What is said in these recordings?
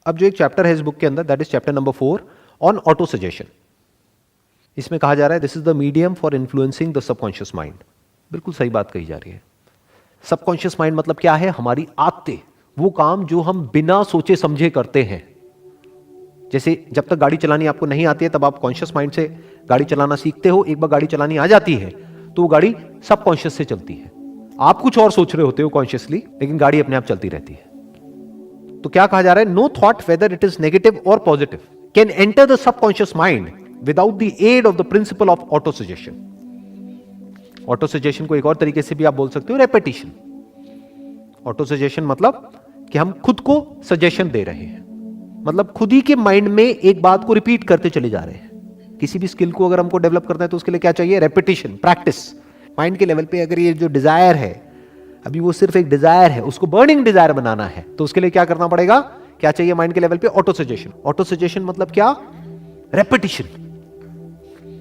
अब जो एक चैप्टर है इस बुक के अंदर, that is chapter number 4 on auto suggestion. इसमें कहा जा रहा है this is the medium for influencing the subconscious mind. बिल्कुल सही बात कही जा रही है। सबकॉन्शियस माइंड मतलब क्या है? हमारी आदतें, वो काम जो हम बिना सोचे समझे करते हैं। जैसे जब तक गाड़ी चलानी आपको नहीं आती है तब आप कॉन्शियस माइंड से गाड़ी चलाना सीखते हो, एक बार गाड़ी चलानी आ जाती है तो वो गाड़ी सबकॉन्शियस से चलती है। आप कुछ और सोच रहे होते हो कॉन्शियसली, लेकिन गाड़ी अपने आप चलती रहती है। तो क्या कहा जा रहा है? No thought whether it is negative और positive can enter the subconscious mind without the aid of the principle of auto suggestion. Auto suggestion को एक और तरीके से भी आप बोल सकते हो रेपिटेशन। ऑटो सजेशन मतलब कि हम खुद को सजेशन दे रहे हैं, मतलब खुद ही के माइंड में एक बात को रिपीट करते चले जा रहे हैं। किसी भी स्किल को अगर हमको डेवलप करना है तो उसके लिए क्या चाहिए? Repetition, practice. माइंड के लेवल पे अगर ये जो डिजायर है, अभी वो सिर्फ एक डिजायर है, उसको बर्निंग डिजायर बनाना है, तो उसके लिए क्या करना पड़ेगा? क्या चाहिए माइंड के लेवल पे? Auto suggestion. ऑटो सजेशन मतलब क्या? रेपिटेशन,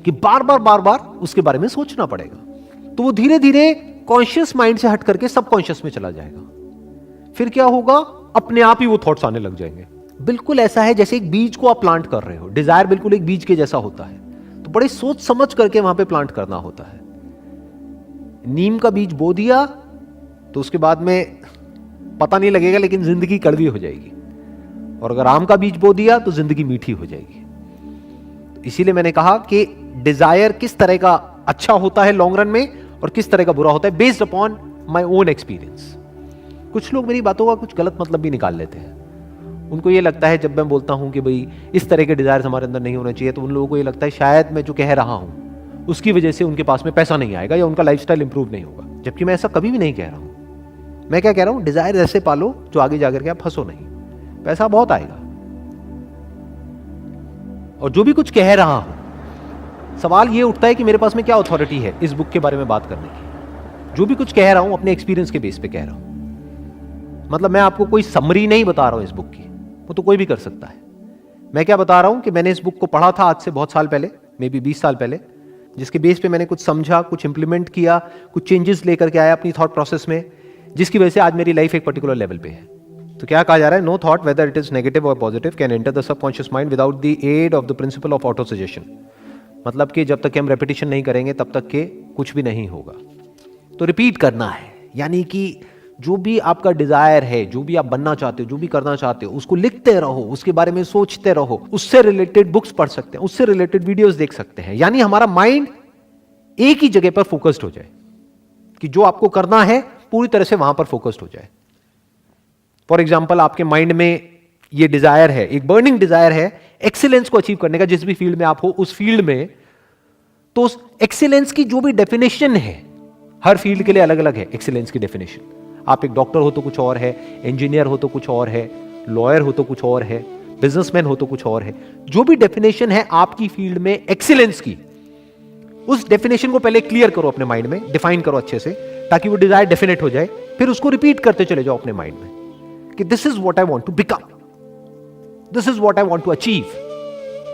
कि बार बार उसके बारे में सोचना पड़ेगा। तो वो धीरे धीरे कॉन्शियस माइंड से हट करके सबकॉन्शियस में चला जाएगा। फिर क्या होगा? अपने आप ही वो थॉट्स आने लग जाएंगे। बिल्कुल ऐसा है जैसे एक बीज को आप प्लांट कर रहे हो। डिजायर बिल्कुल एक बीज के जैसा होता है, तो बड़े सोच समझ करके वहां पे प्लांट करना होता है। नीम का बीज बो दिया तो उसके बाद में पता नहीं लगेगा, लेकिन जिंदगी कड़वी हो जाएगी। और अगर आम का बीज बो दिया तो जिंदगी मीठी हो जाएगी। तो इसीलिए मैंने कहा कि डिजायर किस तरह का अच्छा होता है लॉन्ग रन में और किस तरह का बुरा होता है, based upon my own experience. कुछ लोग मेरी बातों का कुछ गलत मतलब भी निकाल लेते हैं। उनको ये लगता है, जब मैं बोलता हूं कि भाई इस तरह के डिजायर्स हमारे अंदर नहीं होने चाहिए, तो उन लोगों को ये लगता है शायद मैं जो कह रहा हूं उसकी वजह से उनके पास में पैसा नहीं आएगा या उनका लाइफस्टाइल इंप्रूव नहीं होगा। जबकि मैं ऐसा कभी भी नहीं कह रहा हूं। मैं क्या कह रहा हूं? डिजायर ऐसे पालो जो आगे जाकर के आप फंसो नहीं, पैसा बहुत आएगा। और जो भी कुछ कह रहा हूं, सवाल ये उठता है कि मेरे पास में क्या अथॉरिटी है इस बुक के बारे में बात करने की। जो भी कुछ कह रहा हूं अपने एक्सपीरियंस के बेस पे कह रहा हूं। मतलब मैं आपको कोई समरी नहीं बता रहा हूं इस बुक की, वो तो कोई भी कर सकता है। मैं क्या बता रहा हूं कि मैंने इस बुक को पढ़ा था आज से बहुत साल पहले, मे बी 20 साल पहले, जिसके बेस पे मैंने कुछ समझा, कुछ इंप्लीमेंट किया, कुछ चेंजेस लेकर के आया अपनी थॉट प्रोसेस में, जिसकी वजह से आज मेरी लाइफ एक पर्टिकुलर लेवल पे है। तो क्या कहा जा रहा है? No thought whether it is negative और positive can enter the subconscious mind without the aid of the principle of auto suggestion. मतलब कि जब तक हम रेपिटेशन नहीं करेंगे तब तक के कुछ भी नहीं होगा। तो रिपीट करना है, यानी कि जो भी आपका डिजायर है, जो भी आप बनना चाहते हो, जो भी करना चाहते हो, उसको लिखते रहो, उसके बारे में सोचते रहो, उससे रिलेटेड बुक्स पढ़ सकते हैं, उससे रिलेटेड वीडियोस देख सकते हैं। यानी हमारा माइंड एक ही जगह पर फोकस्ड हो जाए, कि जो आपको करना है पूरी तरह से वहां पर फोकस्ड हो जाए। फॉर एग्जाम्पल, आपके माइंड में ये डिजायर है, एक बर्निंग डिजायर है एक्सीलेंस को अचीव करने का, जिस भी फील्ड में आप हो उस फील्ड में। तो उस एक्सीलेंस की जो भी डेफिनेशन है, हर फील्ड के लिए अलग अलग है एक्सीलेंस की डेफिनेशन। आप एक डॉक्टर हो तो कुछ और है, इंजीनियर हो तो कुछ और है, लॉयर हो तो कुछ और है, बिजनेसमैन हो तो कुछ और है। जो भी डेफिनेशन है आपकी फील्ड में एक्सीलेंस की, उस डेफिनेशन को पहले क्लियर करो अपने माइंड में, डिफाइन करो अच्छे से, ताकि वो डिजायर डेफिनेट हो जाए। फिर उसको रिपीट करते चले जाओ अपने माइंड में कि this is what I want to become, this is what I want to achieve.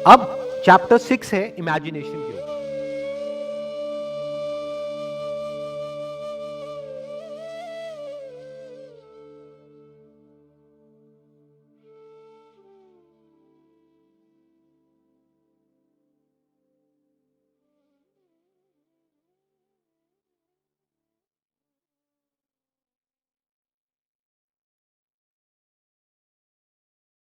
अब चैप्टर 6 है इमेजिनेशन।